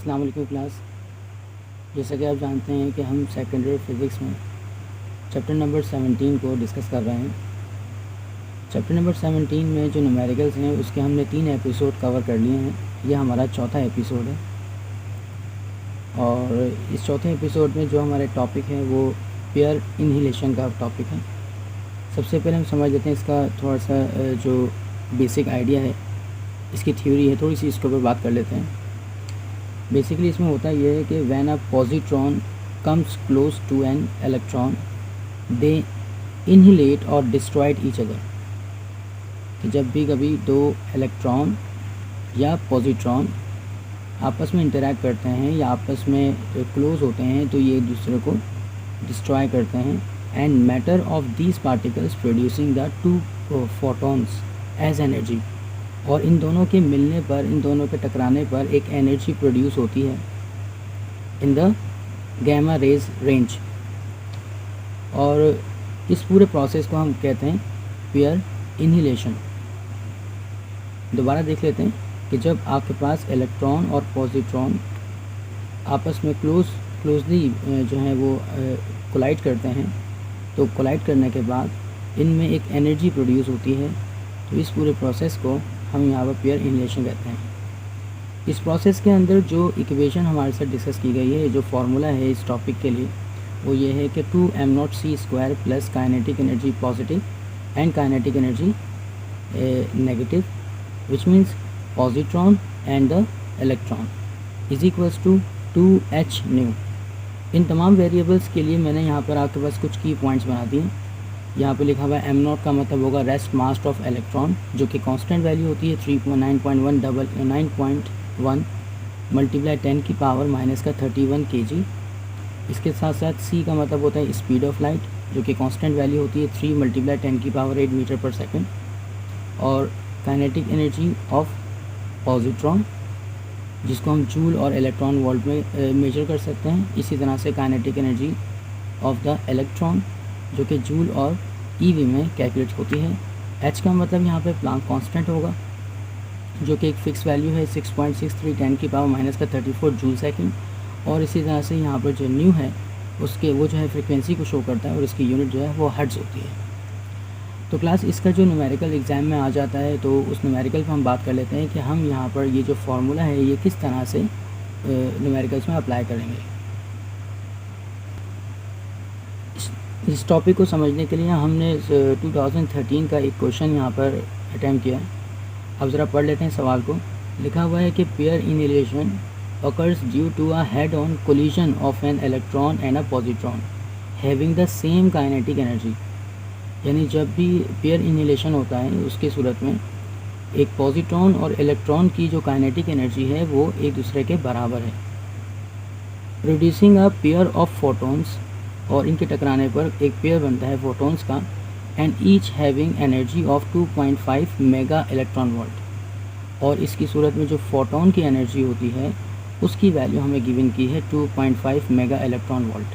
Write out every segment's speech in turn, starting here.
अस्सलाम वालेकुम क्लास। जैसा कि आप जानते हैं कि हम सेकेंडरी फिज़िक्स में चैप्टर नंबर 17 को डिस्कस कर रहे हैं। चैप्टर नंबर 17 में जो न्यूमेरिकल्स हैं उसके हमने 3 एपिसोड कवर कर लिए हैं। यह हमारा चौथा एपिसोड है और इस चौथे एपिसोड में जो हमारे टॉपिक है वो पेयर इनहिलेशन का टॉपिक है। सबसे पहले हम समझ लेते हैं इसका थोड़ा सा जो बेसिक आइडिया है, इसकी थ्योरी है, थोड़ी सी इसके ऊपर बात कर लेते हैं। बेसिकली इसमें होता यह है कि when a positron comes close to an electron they annihilate और डिस्ट्रॉयड ईच अदर। कि जब भी कभी दो इलेक्ट्रॉन या पॉजिट्रॉन आपस में इंटरैक्ट करते हैं या आपस में क्लोज होते हैं तो ये एक दूसरे को डिस्ट्रॉय करते हैं। And matter of these particles producing the two photons as energy. और इन दोनों के मिलने पर, इन दोनों के टकराने पर एक एनर्जी प्रोड्यूस होती है in the gamma rays range. और इस पूरे प्रोसेस को हम कहते हैं पेयर इनहिलेशन। दोबारा देख लेते हैं कि जब आपके पास इलेक्ट्रॉन और पॉजिट्रॉन आपस में क्लोजली जो है वो कोलाइड करते हैं, तो कोलाइड करने के बाद इनमें एक एनर्जी प्रोड्यूस होती है। तो इस पूरे प्रोसेस को हम यहाँ पर पेयर इनहिलेशन कहते हैं। इस प्रोसेस के अंदर जो इक्वेशन हमारे साथ डिस्कस की गई है, जो फार्मूला है इस टॉपिक के लिए, वो ये है कि 2m0c² plus kinetic energy positive and kinetic energy negative, which means positron and the electron is equals to 2h nu. इन तमाम वेरिएबल्स के लिए मैंने यहाँ पर आपके पास कुछ की पॉइंट्स बना दिए। यहाँ पे लिखा हुआ है m0 का मतलब होगा रेस्ट मास ऑफ इलेक्ट्रॉन, जो कि कांस्टेंट वैल्यू होती है 9.1 मल्टीप्लाई 10 की पावर माइनस का 31 kg। इसके साथ साथ c का मतलब होता है स्पीड ऑफ लाइट, जो कि कांस्टेंट वैल्यू होती है 3 मल्टीप्लाई 10 की पावर 8 मीटर पर सेकंड। और काइनेटिक एनर्जी ऑफ पॉजिट्रॉन, जिसको हम जूल और इलेक्ट्रॉन वोल्ट में मेजर कर सकते हैं। इसी तरह से kinetic energy of the electron, जो कि जूल और ईवी में कैलकुलेट होती है। h का मतलब यहाँ पे प्लांक कांस्टेंट होगा, जो कि एक फ़िक्स वैल्यू है 6.63 10 की पावर माइनस का 34 जूल सेकंड। और इसी तरह से यहाँ पर जो न्यू है उसके वो जो है फ्रिक्वेंसी को शो करता है और इसकी यूनिट जो है वो हर्ट्ज़ होती है। तो क्लास इसका जो न्यूमेरिकल एग्ज़ाम में आ जाता है, तो उस न्यूमेरिकल पर हम बात कर लेते हैं कि हम यहाँ पर ये जो फार्मूला है ये किस तरह से न्यूमेरिकल्स में अप्लाई करेंगे। इस टॉपिक को समझने के लिए हमने 2013 का एक क्वेश्चन यहाँ पर अटैम्प्ट किया है। अब ज़रा पढ़ लेते हैं सवाल को। लिखा हुआ है कि pair inhalation occurs due to a head-on collision of an electron and a positron having the same kinetic energy। यानी जब भी पेयर इनहिलेशन होता है उसकी सूरत में एक पॉजिट्रॉन और इलेक्ट्रॉन की जो काइनेटिक एनर्जी है वो एक दूसरे के बराबर है, producing a pair of photons. और इनके टकराने पर एक पेयर बनता है फोटॉन्स का, and each having energy of 2.5 mega electron volt. और इसकी सूरत में जो फोटॉन की एनर्जी होती है उसकी वैल्यू हमें गिवन की है 2.5 mega electron volt.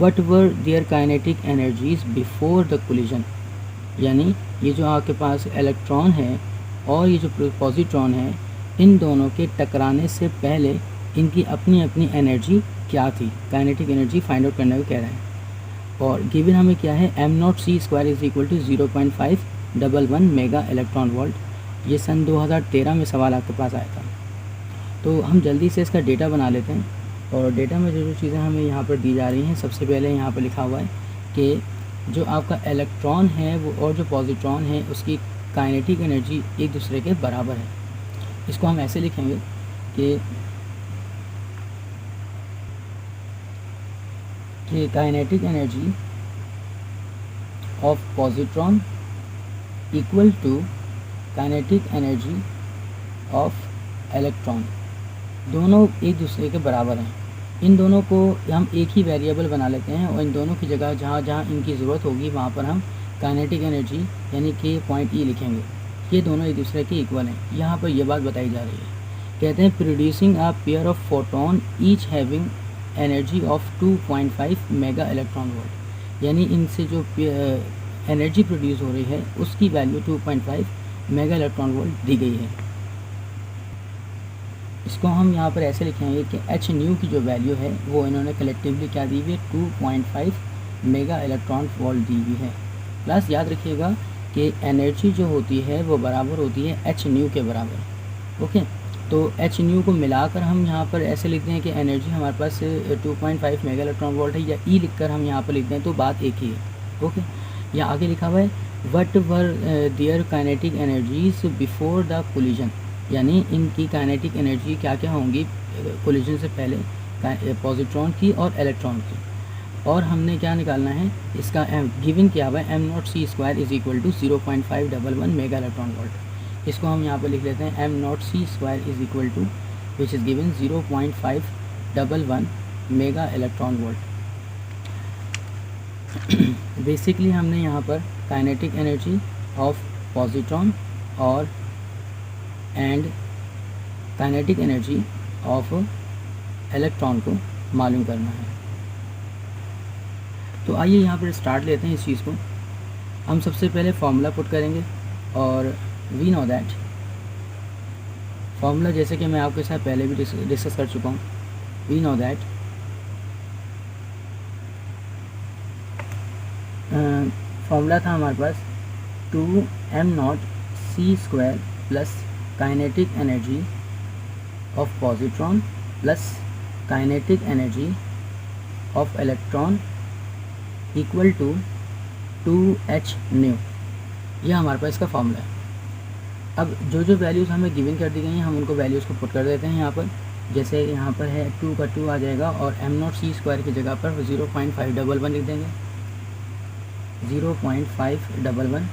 What were their kinetic energies before the collision. यानी ये जो आपके पास इलेक्ट्रॉन है और ये जो पॉजिट्रॉन है, इन दोनों के टकराने से पहले इनकी अपनी अपनी एनर्जी क्या थी, काइनेटिक एनर्जी फाइंड आउट करने को कह रहे हैं। और गिवन हमें क्या है m0c² is equal to 0.511 mega electron volt. ये सन 2013 में सवाल आपके पास आया था। तो हम जल्दी से इसका डेटा बना लेते हैं। और डेटा में जो चीज़ें हमें यहाँ पर दी जा रही हैं, सबसे पहले यहाँ पर लिखा हुआ है कि जो आपका इलेक्ट्रॉन है वो और जो पॉजिट्रॉन है उसकी काइनेटिक एनर्जी एक दूसरे के बराबर है। इसको हम ऐसे लिखेंगे कि kinetic energy of positron equal to kinetic energy of electron, दोनों एक दूसरे के बराबर हैं। इन दोनों को हम एक ही वेरिएबल बना लेते हैं और इन दोनों की जगह जहाँ जहाँ इनकी ज़रूरत होगी वहाँ पर हम काइनेटिक एनर्जी यानी कि पॉइंट ई लिखेंगे। ये दोनों एक दूसरे के इक्वल हैं। यहाँ पर यह बात बताई जा रही है, कहते हैं producing a pair of photon each having energy of 2.5 mega electron volt. यानी इनसे जो एनर्जी प्रोड्यूस हो रही है उसकी वैल्यू 2.5 मेगा इलेक्ट्रॉन वोल्ट दी गई है। इसको हम यहाँ पर ऐसे लिखेंगे कि एच न्यू की जो वैल्यू है वो इन्होंने कलेक्टिवली क्या दी हुई है, 2.5 मेगा इलेक्ट्रॉन वोल्ट दी हुई है। प्लस याद रखिएगा कि एनर्जी जो होती है वो बराबर होती है एच न्यू के बराबर। ओके, तो एच न्यू को मिलाकर हम यहाँ पर ऐसे लिखते हैं कि एनर्जी हमारे पास 2.5 मेगा इलेक्ट्रॉन वोल्ट है, या ई लिखकर हम यहाँ पर लिखते हैं तो बात एक ही है। ओके, यहाँ आगे लिखा हुआ है what were their kinetic energies before the collision, यानी इनकी काइनेटिक एनर्जी क्या क्या होंगी कोलिजन से पहले, पॉजिट्रॉन की और इलेक्ट्रॉन की। और हमने क्या निकालना है, इसका गिवन किया हुआ है m naught c square is equal to 0.511 mega electron volt. इसको हम यहाँ पर लिख लेते हैं m naught c square is equal to which is given 0.511 mega electron volt. Basically हमने यहाँ पर काइनेटिक एनर्जी ऑफ पॉजिट्रॉन और and kinetic energy of electron को मालूम करना है। तो आइए यहाँ पर स्टार्ट लेते हैं इस चीज़ को। हम सबसे पहले फार्मूला पुट करेंगे और वी नो दैट फार्मूला, जैसे कि मैं आपके साथ पहले भी डिस्कस कर चुका हूँ, वी नो दैट फार्मूला था हमारे पास 2m0 c square plus kinetic energy of positron plus kinetic energy of electron equal to 2h nu. यह हमारे पास इसका फार्मूला है। अब जो जो वैल्यूज़ हमें गिवन कर दी गई हैं हम उनको वैल्यूज़ को पुट कर देते हैं यहाँ पर। जैसे यहाँ पर है 2 का 2 आ जाएगा और m0 c स्क्वायर की जगह पर 0.511 लिख देंगे, 0.511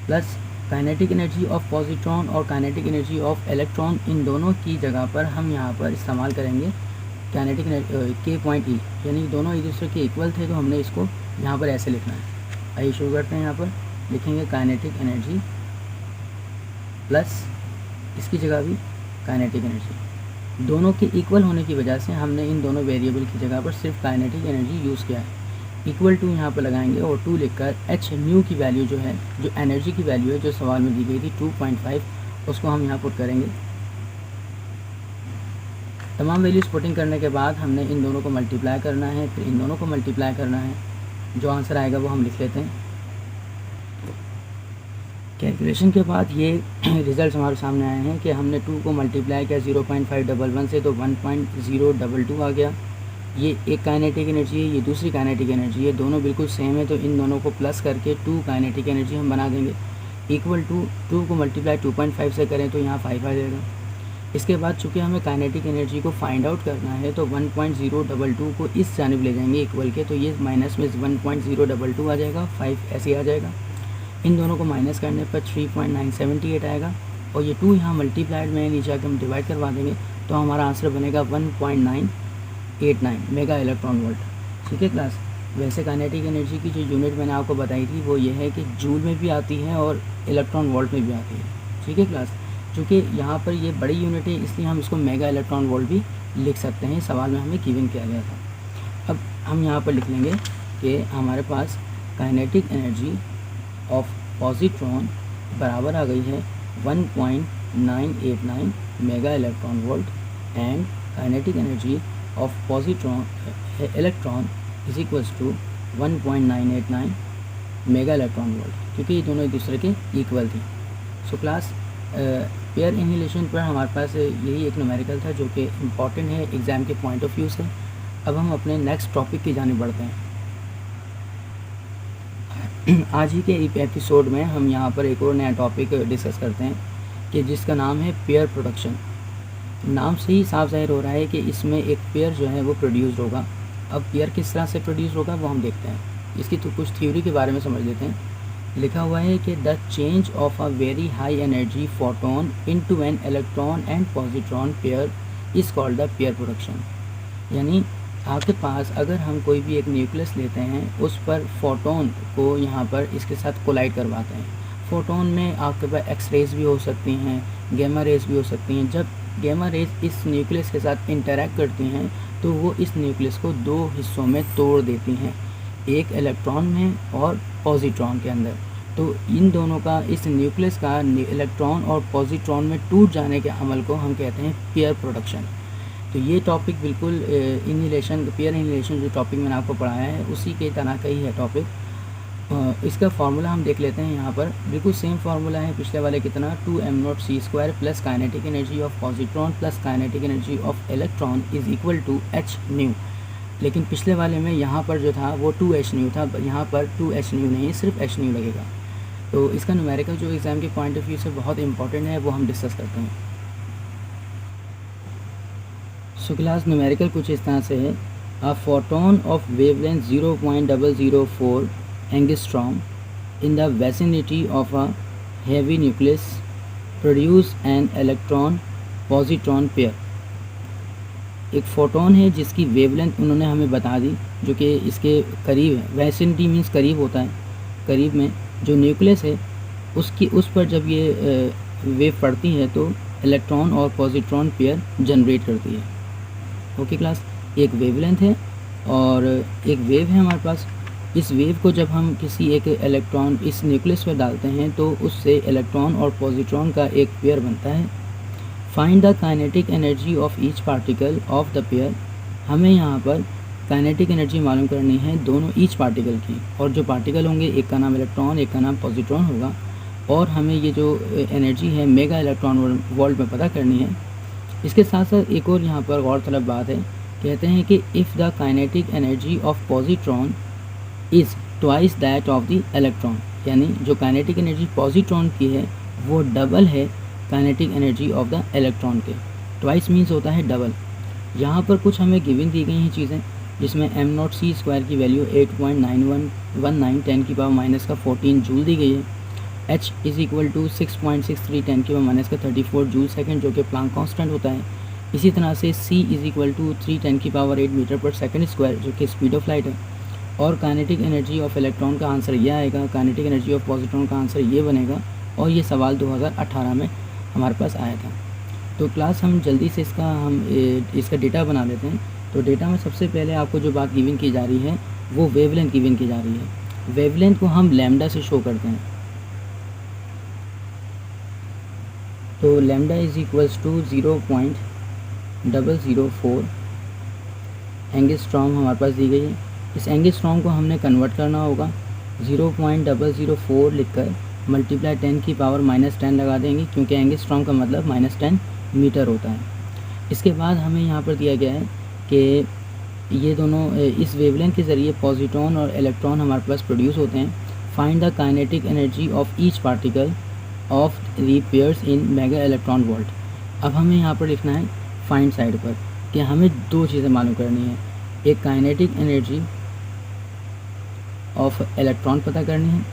plus kinetic energy of positron और काइनेटिक एनर्जी ऑफ इलेक्ट्रॉन, इन दोनों की जगह पर हम यहाँ पर इस्तेमाल करेंगे काइनेटिक के पॉइंट ई, यानी दोनों एक दूसरे के इक्वल थे तो हमने इसको यहाँ पर ऐसे लिखना है। आइए शुरू करते हैं। यहाँ पर लिखेंगे काइनेटिक एनर्जी प्लस इसकी जगह भी काइनेटिक एनर्जी, दोनों के इक्वल होने की वजह से हमने इन दोनों वेरिएबल की जगह पर सिर्फ काइनेटिक एनर्जी यूज़ किया है। इक्वल टू यहाँ पर लगाएंगे और 2 लिखकर एच न्यू की वैल्यू जो है, जो एनर्जी की वैल्यू है जो सवाल में दी गई थी 2.5, उसको हम यहाँ पुट करेंगे। तमाम वैल्यूज़ पुटिंग करने के बाद हमने इन दोनों को मल्टीप्लाई करना है, फिर इन दोनों को मल्टीप्लाई करना है, जो आंसर आएगा वो हम लिख लेते हैं। कैलकुलेशन के बाद ये रिज़ल्ट हमारे सामने आए हैं कि हमने 2 को मल्टीप्लाई किया 0.511 से तो 1.022 आ गया। ये एक काइनेटिक एनर्जी है, ये दूसरी काइनेटिक एनर्जी है, दोनों बिल्कुल सेम है, तो इन दोनों को प्लस करके 2 काइनेटिक एनर्जी हम बना देंगे। इक्वल टू 2 को मल्टीप्लाई 2.5 से करें तो यहाँ 5 आ जाएगा। इसके बाद चूँकि हमें काइनेटिक एनर्जी को फाइंड आउट करना है तो 1.022 को इस जानिब ले जाएंगे इक्वल के, तो ये माइनस में 1.022 आ जाएगा, 5 ऐसे आ जाएगा। इन दोनों को माइनस करने पर 3.978 आएगा और ये 2 यहाँ मल्टीप्लाइड में नीचे आकर हम डिवाइड करवा देंगे तो हमारा आंसर बनेगा 1.989 मेगा इलेक्ट्रॉन वोल्ट। ठीक है क्लास। वैसे काइनेटिक एनर्जी की जो यूनिट मैंने आपको बताई थी वो ये है कि जूल में भी आती है और इलेक्ट्रॉन वोल्ट में भी आती है। ठीक है क्लास। चूँकि यहाँ पर ये बड़ी यूनिट है इसलिए हम इसको मेगा इलेक्ट्रॉन वोल्ट भी लिख सकते हैं, सवाल में हमें गिवन किया गया था। अब हम यहाँ पर लिख लेंगे कि हमारे पास काइनेटिक एनर्जी ऑफ पॉजिट्रॉन बराबर आ गई है 1.989 mega electron volt and kinetic energy of positron electron is equals to 1.989 mega electron volt, क्योंकि ये दोनों एक दूसरे के इक्वल थी। सो क्लास पेयर इनहिलेशन पर हमारे पास यही एक न्यूमेरिकल था जो कि इम्पॉर्टेंट है एग्ज़ाम के पॉइंट ऑफ व्यू से। अब हम अपने नेक्स्ट टॉपिक की जाने बढ़ते हैं। आज ही के एपिसोड में हम यहाँ पर एक और नया टॉपिक डिस्कस करते हैं कि जिसका नाम है पेयर प्रोडक्शन। नाम से ही साफ ज़ाहिर हो रहा है कि इसमें एक पेयर जो है वो प्रोड्यूस होगा। अब पेयर किस तरह से प्रोड्यूस होगा वो हम देखते हैं। इसकी तो कुछ थ्योरी के बारे में समझ लेते हैं। लिखा हुआ है कि the change of a very high energy photon into an electron and positron pair is called the pair production. यानी आपके पास अगर हम कोई भी एक न्यूक्लियस लेते हैं उस पर फोटोन को यहाँ पर इसके साथ कोलाइड करवाते हैं। फोटोन में आपके पास एक्स रेज भी हो सकती हैं, गैमा रेज भी हो सकती हैं। जब गैमा रेज इस न्यूक्लियस के साथ इंटरैक्ट करती हैं तो वो इस न्यूक्लियस को 2 हिस्सों में तोड़ देती हैं, एक इलेक्ट्रॉन में और पॉजिट्रॉन के अंदर। तो इन दोनों का, इस न्यूक्लियस का इलेक्ट्रॉन और पॉजिट्रॉन में टूट जाने के अमल को हम कहते हैं पेयर प्रोडक्शन। तो ये टॉपिक बिल्कुल इनहिलेशन, पेयर इनहिलेशन जो टॉपिक मैंने आपको पढ़ाया है उसी के तरह का ही है टॉपिक। इसका फार्मूला हम देख लेते हैं। यहाँ पर बिल्कुल सेम फार्मूला है पिछले वाले की तरह, 2m0c² plus kinetic energy of positron plus kinetic energy of electron is equal to h nu. लेकिन पिछले वाले में यहाँ पर जो था वो 2h न्यू था, यहाँ पर 2h न्यू नहीं, सिर्फ h न्यू लगेगा। तो इसका न्यूमेरिकल जो एग्ज़ाम के पॉइंट ऑफ व्यू से बहुत इंपॉर्टेंट है वो हम डिस्कस करते हैं। सो क्लास न्यूमेरिकल कुछ इस तरह से है, a photon of wavelength 0.004 angstrom in the vicinity of a heavy nucleus produce an electron positron pair. एक फोटोन है जिसकी वेवलेंथ उन्होंने हमें बता दी, जो कि इसके करीब है। विसिनिटी मीन्स करीब होता है, करीब में जो न्यूक्लियस है उसकी, उस पर जब ये वेव पड़ती है तो इलेक्ट्रॉन और पॉजिट्रॉन पेयर जनरेट करती है। ओके क्लास, एक वेवलेंथ है और एक वेव है हमारे पास। इस वेव को जब हम किसी एक इलेक्ट्रॉन इस न्यूक्लियस पर डालते हैं तो उससे इलेक्ट्रॉन और पॉजिट्रॉन का एक पेयर बनता है। Find the kinetic energy of each particle of the pair. हमें यहाँ पर काइनेटिक एनर्जी मालूम करनी है दोनों ईच पार्टिकल की, और जो पार्टिकल होंगे एक का नाम इलेक्ट्रॉन एक का नाम पॉजिट्रॉन होगा, और हमें ये जो एनर्जी है मेगा इलेक्ट्रॉन वोल्ट में पता करनी है। इसके साथ साथ एक और यहाँ पर गौर तलब बात है, कहते हैं कि if the kinetic energy of positron is twice that of the electron, यानी जो काइनेटिक एनर्जी पॉजिट्रॉन की है वो डबल है kinetic energy of the electron के। ट्वाइस मीन्स होता है डबल। यहाँ पर कुछ हमें गिवन दी गई हैं चीज़ें, जिसमें m0c² की वैल्यू 8.9119 10 की पावर माइनस का 14 जूल दी गई है। h इज़ इक्वल टू 6.63 10 की पावर माइनस का 34 जूल सेकेंड, जो कि प्लांक कांस्टेंट होता है। इसी तरह से c इज़ इक्वल टू 3 10 की पावर 8 मीटर पर सेकेंड स्क्वायर, जो कि स्पीड ऑफ लाइट है। और काइनेटिक एनर्जी ऑफ इलेक्ट्रॉन का आंसर ये आएगा, काइनेटिक एनर्जी ऑफ पॉजिट्रॉन का आंसर ये बनेगा, और ये सवाल 2018 में हमारे पास आया था। तो क्लास हम जल्दी से इसका डेटा बना लेते हैं। तो डेटा में सबसे पहले आपको जो बात गिवन की जा रही है वो वेवलेंथ गिवन की जा रही है। वेवलेंथ को हम लैम्डा से शो करते हैं। तो lambda is equals to 0.004 angstrom हमारे पास दी गई है। इस एंगस्ट्रॉम को हमने कन्वर्ट करना होगा, 0.004 लिखकर मल्टीप्लाई 10 की पावर -10 लगा देंगे, क्योंकि एंगस्ट्रॉम का मतलब -10 मीटर होता है। इसके बाद हमें यहाँ पर दिया गया है कि ये दोनों इस वेवलेंथ के ज़रिए पॉजिट्रॉन और इलेक्ट्रॉन हमारे पास प्रोड्यूस होते हैं। Find the kinetic energy of each particle of the pairs in mega electron volt. अब हमें यहाँ पर लिखना है फाइंड साइड पर कि हमें दो चीज़ें मालूम करनी है, एक काइनेटिक एनर्जी ऑफ इलेक्ट्रॉन पता करनी है,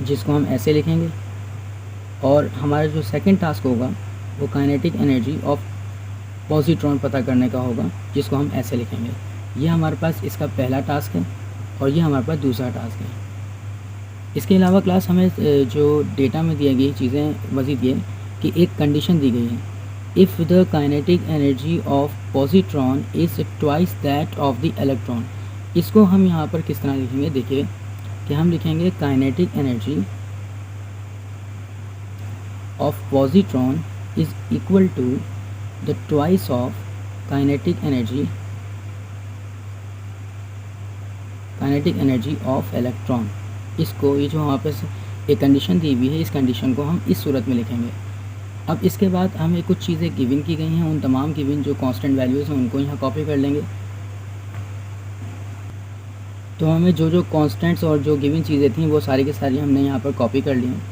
जिसको हम ऐसे लिखेंगे, और हमारा जो सेकंड टास्क होगा वो काइनेटिक एनर्जी ऑफ पॉजिट्रॉन पता करने का होगा, जिसको हम ऐसे लिखेंगे। ये हमारे पास इसका पहला टास्क है और ये हमारे पास दूसरा टास्क है। इसके अलावा क्लास हमें जो डेटा में दिया गई चीज़ें मज़ीद ये कि एक कंडीशन दी गई है, if the kinetic energy of positron is twice that of the electron. इसको हम यहाँ पर किस तरह लिखेंगे, देखिए कि हम लिखेंगे kinetic energy of positron is equal to the twice of kinetic energy of electron. इसको, ये जो वहाँ पर एक कंडीशन दी हुई है, इस कंडीशन को हम इस सूरत में लिखेंगे। अब इसके बाद हमें कुछ चीज़ें गिवन की गई हैं, उन तमाम गिवन जो कांस्टेंट वैल्यूज़ हैं उनको यहाँ कॉपी कर लेंगे। तो हमें जो कांस्टेंट्स और जो गिवन चीज़ें थी वो सारी की सारी हमने यहाँ पर कॉपी कर ली हैं।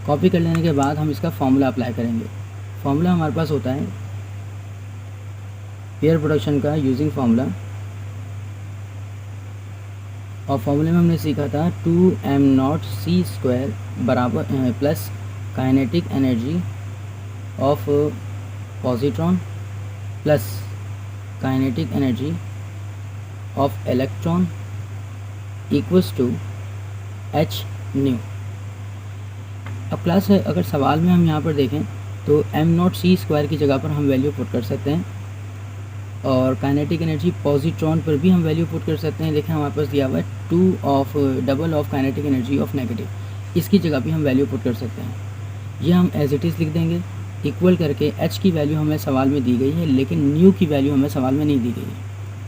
कॉपी कर लेने के बाद हम इसका फॉर्मूला अप्लाई करेंगे। फॉर्मूला हमारे पास होता है पेयर प्रोडक्शन का यूजिंग फार्मूला, और फार्मूले में हमने सीखा था 2m0c² बराबर plus kinetic energy of positron plus kinetic energy of electron equals to h nu. अब क्लास अगर सवाल में हम यहाँ पर देखें तो m0c² की जगह पर हम वैल्यू पुट कर सकते हैं, और काइनेटिक एनर्जी पॉजिट्रॉन पर भी हम वैल्यू पुट कर सकते हैं। देखें हमारे पास दिया हुआ है 2 of double of kinetic energy of negative, इसकी जगह भी हम वैल्यू पुट कर सकते हैं। ये हम एज इट इज़ लिख देंगे इक्वल करके एच की वैल्यू हमें सवाल में दी गई है, लेकिन न्यू की वैल्यू हमें सवाल में नहीं दी गई है।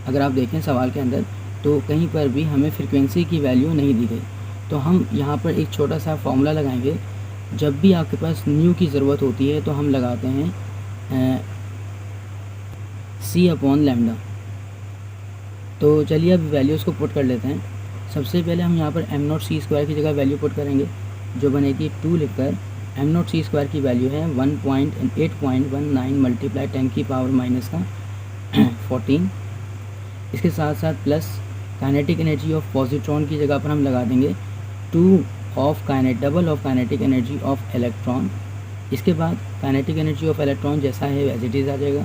अगर आप देखें सवाल के अंदर तो कहीं पर भी हमें फ्रीक्वेंसी की वैल्यू नहीं दी गई। तो हम यहाँ पर एक छोटा सा फॉर्मूला लगाएंगे। जब भी आपके पास न्यू की ज़रूरत होती है तो हम लगाते हैं सी अपॉन लैम्डा। तो चलिए अब वैल्यूज़ को पुट कर लेते हैं। सबसे पहले हम यहाँ पर एम नॉट सी स्क्वायर की जगह वैल्यू पुट करेंगे, जो बनेगी 2 लिखकर एम नॉट सी स्क्वायर की वैल्यू है 1.819 मल्टीप्लाई 10 की पावर माइनस का 14। इसके साथ साथ plus kinetic energy of positron की जगह पर हम लगा देंगे 2 of double of kinetic energy of electron. इसके बाद काइनेटिक एनर्जी ऑफ इलेक्ट्रॉन जैसा है एज इट इज़ आ जाएगा,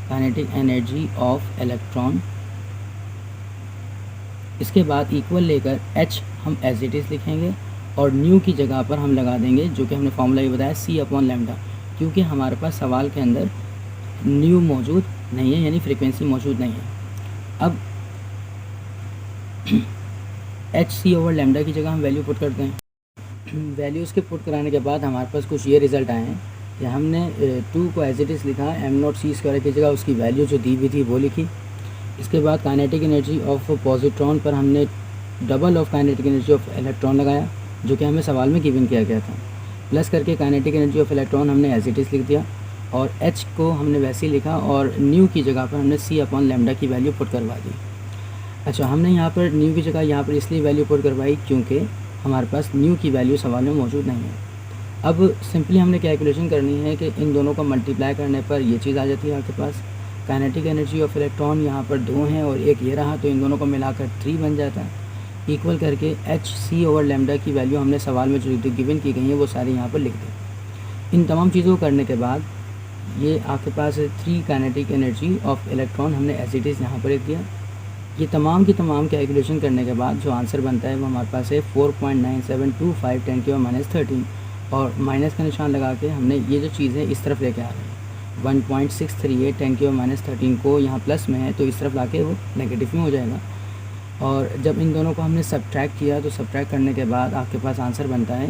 काइनेटिक एनर्जी ऑफ इलेक्ट्रॉन। इसके बाद इक्वल लेकर एच हम एज इट इज़ लिखेंगे और न्यू की जगह पर हम लगा देंगे, जो कि हमने फॉर्मूला ये बताया सी अपॉन लैम्डा, क्योंकि हमारे पास सवाल के अंदर न्यू मौजूद नहीं है, यानी फ्रीक्वेंसी मौजूद नहीं है। अब एच सी ओवर लैम्डा की जगह हम वैल्यू पुट करते हैं। वैल्यूज़ के पुट कराने के बाद हमारे पास कुछ ये रिज़ल्ट आए हैं कि हमने 2 को एज इट इज़ लिखा, एम नॉट सी स्क्वायर की जगह उसकी वैल्यू जो दी हुई थी वो लिखी। इसके बाद काइनेटिक एनर्जी ऑफ पॉजिट्रॉन पर हमने double of kinetic energy of electron लगाया, जो कि हमें सवाल में गिवन किया गया था। प्लस करके काइनेटिक एनर्जी ऑफ इलेक्ट्रॉन हमने एज इट इज़ लिख दिया और एच को हमने वैसे ही लिखा और न्यू की जगह पर हमने सी अपॉन लैम्डा की वैल्यू पुट करवा दी। अच्छा, हमने यहाँ पर न्यू की जगह यहाँ पर इसलिए वैल्यू पुट करवाई क्योंकि हमारे पास न्यू की वैल्यू सवाल में मौजूद नहीं है। अब सिंपली हमने कैलकुलेशन करनी है कि इन दोनों को मल्टीप्लाई करने पर ये चीज़ आ जाती है आपके पास। काइनेटिक एनर्जी ऑफ इलेक्ट्रॉन यहाँ पर 2 हैं और एक ये रहा, तो इन दोनों को मिलाकर 3 बन जाता है। इक्वल करके एच सी ओवर लैम्डा की वैल्यू हमने सवाल में जो गिवन की गई है वो सारी यहाँ पर लिख दी। इन तमाम चीज़ों को करने के बाद ये आपके पास 3 काइनेटिक एनर्जी ऑफ इलेक्ट्रॉन हमने एज इट इज़ यहाँ पर लिख दिया। ये तमाम की तमाम कैलकुलेशन करने के बाद जो आंसर बनता है वो हमारे पास है 4.9725 10 की पावर -13 और माइनस का निशान लगा के हमने ये जो चीज़ है इस तरफ लेके आ रहे हैं। 1.638 10 की पावर -13 को यहाँ प्लस में है तो इस तरफ लाके वो नेगेटिव में हो जाएगा। और जब इन दोनों को हमने सब्ट्रैक्ट किया तो सब्ट्रैक्ट करने के बाद आपके पास आंसर बनता है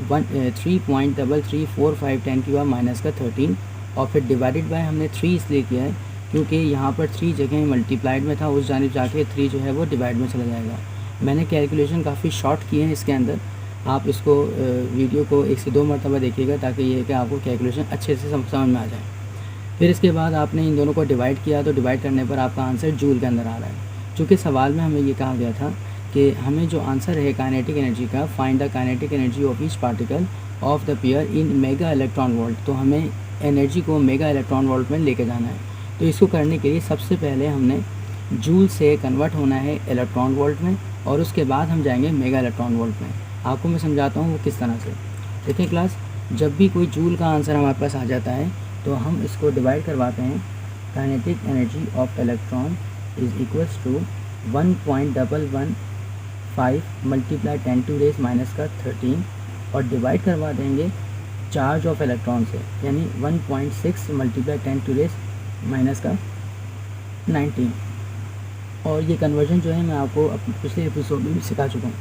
3.3345 10 की पावर -13 और फिर डिवाइडेड बाय हमने 3 इसलिए किया है क्योंकि यहाँ पर 3 जगह मल्टीप्लाइड में था, उस जानिब जाके 3 जो है वो डिवाइड में चला जाएगा। मैंने कैलकुलेशन काफ़ी शॉर्ट किए हैं इसके अंदर, आप इसको वीडियो को 1 से 2 मरतबा देखिएगा ताकि ये कि आपको कैलकुलेशन अच्छे से समझ में आ जाए। फिर इसके बाद आपने इन दोनों को डिवाइड किया तो डिवाइड करने पर आपका आंसर जूल के अंदर आ रहा है। चूँकि सवाल में हमें ये कहा गया था कि हमें जो आंसर है काइनेटिक एनर्जी का, find the kinetic energy of each particle of the pair in mega electron volt, तो हमें एनर्जी को मेगा इलेक्ट्रॉन वोल्ट में लेके जाना है। तो इसको करने के लिए सबसे पहले हमने जूल से कन्वर्ट होना है इलेक्ट्रॉन वोल्ट में और उसके बाद हम जाएंगे मेगा इलेक्ट्रॉन वोल्ट में। आपको मैं समझाता हूँ वो किस तरह से। देखिए क्लास, जब भी कोई जूल का आंसर हमारे पास आ जाता है तो हम इसको डिवाइड करवाते हैं। Kinetic energy of electron is equals to 1.115 multiply 10⁻⁻13 और डिवाइड करवा देंगे चार्ज ऑफ इलेक्ट्रॉन से, यानी 1.6 मल्टीप्लाई 10⁻⁹ और ये कन्वर्जन जो है मैं आपको पिछले एपिसोड में भी सिखा चुका हूँ।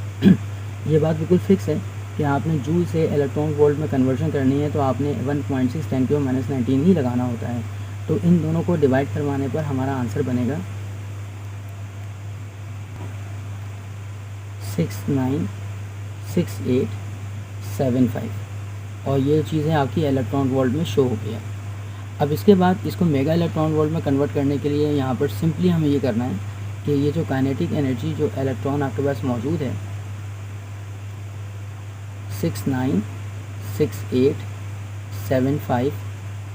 ये बात बिल्कुल फिक्स है कि आपने जूल से इलेक्ट्रॉन वोल्ट में कन्वर्जन करनी है तो आपने 1.6 10⁻⁻19 ही लगाना होता है। तो इन दोनों को डिवाइड करवाने पर हमारा आंसर बनेगा 696875 और ये चीज़ें आपकी इलेक्ट्रॉन वोल्ट में शो हो गया। अब इसके बाद इसको मेगा इलेक्ट्रॉन वोल्ट में कन्वर्ट करने के लिए यहाँ पर सिंपली हमें ये करना है कि ये जो काइनेटिक एनर्जी जो इलेक्ट्रॉन आपके पास मौजूद है 696875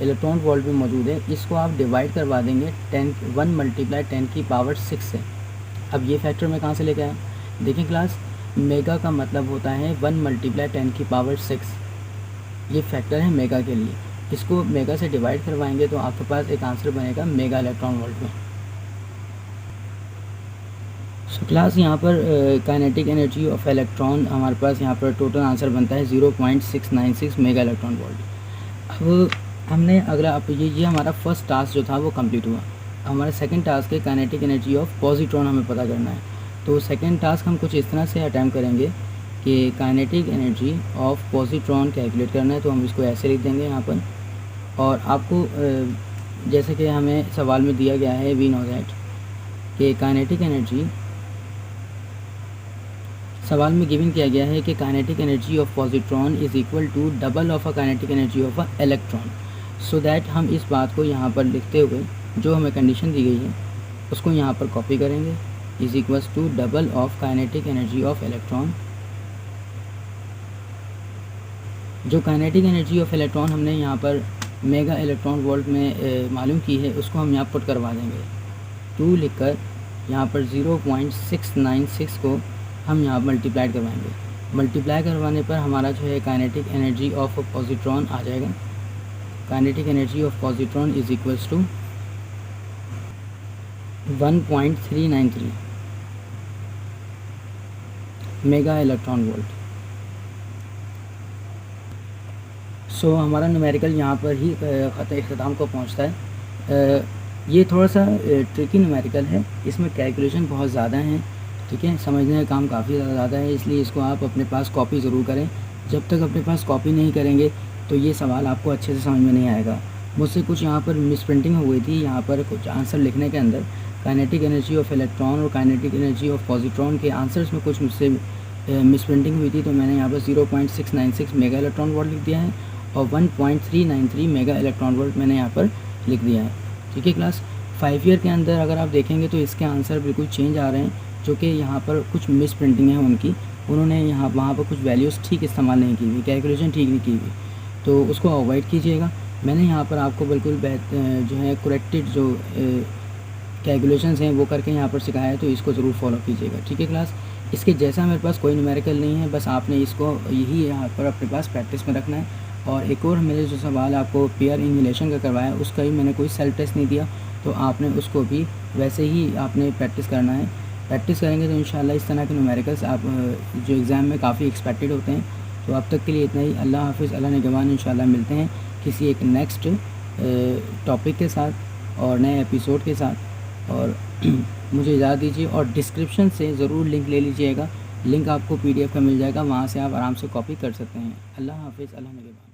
इलेक्ट्रॉन वोल्ट में मौजूद है, इसको आप डिवाइड करवा देंगे 1 मल्टीप्लाई 10⁻⁶ से। अब ये फैक्टर मैं कहाँ से लेके आया? देखिए क्लास, मेगा का मतलब होता है 1 मल्टीप्लाई 10⁻⁶, ये फैक्टर है मेगा के लिए। इसको मेगा से डिवाइड करवाएंगे तो आपके पास एक आंसर बनेगा मेगा इलेक्ट्रॉन वोल्ट में। सो क्लास, यहाँ पर काइनेटिक एनर्जी ऑफ इलेक्ट्रॉन हमारे पास यहाँ पर टोटल आंसर बनता है 0.696 मेगा इलेक्ट्रॉन वोल्ट। अब हमने अगला ये हमारा फर्स्ट टास्क जो था वो कंप्लीट हुआ। हमारा सेकंड टास्क है काइनेटिक एनर्जी ऑफ पॉजिट्रॉन हमें पता करना है। तो सेकंड टास्क हम कुछ इस तरह से अटैम्प्ट करेंगे कि kinetic energy of positron calculate करना है। तो हम इसको ऐसे लिख देंगे यहाँ पर, और आपको जैसे कि हमें सवाल में दिया गया है वी नो दैट कि काइनेटिक एनर्जी, सवाल में गिवन किया गया है कि kinetic energy of positron is equal to double of a kinetic energy of a electron. So that हम इस बात को यहाँ पर लिखते हुए जो हमें कंडीशन दी गई है उसको यहाँ पर कॉपी करेंगे, is equals to double of kinetic energy of electron. जो काइनेटिक एनर्जी ऑफ इलेक्ट्रॉन हमने यहाँ पर मेगा इलेक्ट्रॉन वोल्ट में मालूम की है उसको हम यहाँ पुट करवा देंगे। 2 लिखकर यहाँ पर 0.696 को हम यहाँ मल्टीप्लाई करवाएंगे। मल्टीप्लाई करवाने पर हमारा जो है काइनेटिक एनर्जी ऑफ पॉजिट्रॉन आ जाएगा। Kinetic energy of positron is equals to 1.393 mega electron volt. So हमारा न्यूमेरिकल यहाँ पर ही ख़त्म इख्तिताम को पहुँचता है। ये थोड़ा सा ट्रिकी न्यूमेरिकल है, इसमें कैलकुलेशन बहुत ज़्यादा हैं, ठीक है, समझने का काम काफ़ी ज़्यादा है, इसलिए इसको आप अपने पास कॉपी ज़रूर करें। जब तक अपने पास कॉपी नहीं करेंगे तो ये सवाल आपको अच्छे से समझ में नहीं आएगा। मुझसे कुछ यहाँ पर मिस प्रिंटिंग हुई थी, यहाँ पर कुछ आंसर लिखने के अंदर काइनेटिक एनर्जी ऑफ इलेक्ट्रॉन और काइनेटिक एनर्जी ऑफ पॉजिट्रॉन के आंसर्स में कुछ मुझसे मिस प्रिंटिंग हुई थी, तो मैंने यहाँ पर 0.696 मेगा इलेक्ट्रॉन वोल्ट लिख दिया है और 1.393 मेगा इलेक्ट्रॉन वोल्ट मैंने यहाँ पर लिख दिया है, ठीक है। क्लास 5 ईयर के अंदर अगर आप देखेंगे तो इसके आंसर बिल्कुल चेंज आ रहे हैं, जो कि यहाँ पर कुछ मिस प्रिंटिंग है उनकी, उन्होंने वहाँ पर कुछ वैल्यूज़ ठीक इस्तेमाल नहीं की हुई, कैलकुलेशन ठीक नहीं की हुई, तो उसको अवॉइड कीजिएगा। मैंने यहाँ पर आपको बिल्कुल जो है करेक्टेड जो कैलकुलेशंस हैं वो करके यहाँ पर सिखाया है, तो इसको ज़रूर फॉलो कीजिएगा, ठीक है क्लास। इसके जैसा मेरे पास कोई न्यूमेरिकल नहीं है, बस आपने इसको यही यहाँ पर अपने पास प्रैक्टिस में रखना है। और एक और मेरे जो सवाल आपको पेयर इन्हेलेशन का करवाया उसका भी मैंने कोई सेल्फ टेस्ट नहीं दिया, तो आपने उसको भी वैसे ही आपने प्रैक्टिस करना है। प्रैक्टिस करेंगे तो इंशाल्लाह इस तरह के न्यूमेरिकल्स आप जो एग्ज़ाम में काफ़ी एक्सपेक्टेड होते हैं। तो अब तक के लिए इतना ही। अल्लाह हाफ़िज़, अल्लाह निगहबान। इंशाल्लाह मिलते हैं किसी एक नेक्स्ट टॉपिक के साथ और नए एपिसोड के साथ। और मुझे इजाज़त दीजिए, और डिस्क्रिप्शन से ज़रूर लिंक ले लीजिएगा, लिंक आपको PDF का मिल जाएगा, वहाँ से आप आराम से कॉपी कर सकते हैं। अल्लाह हाफ़िज़, अल्लाह निगहबान।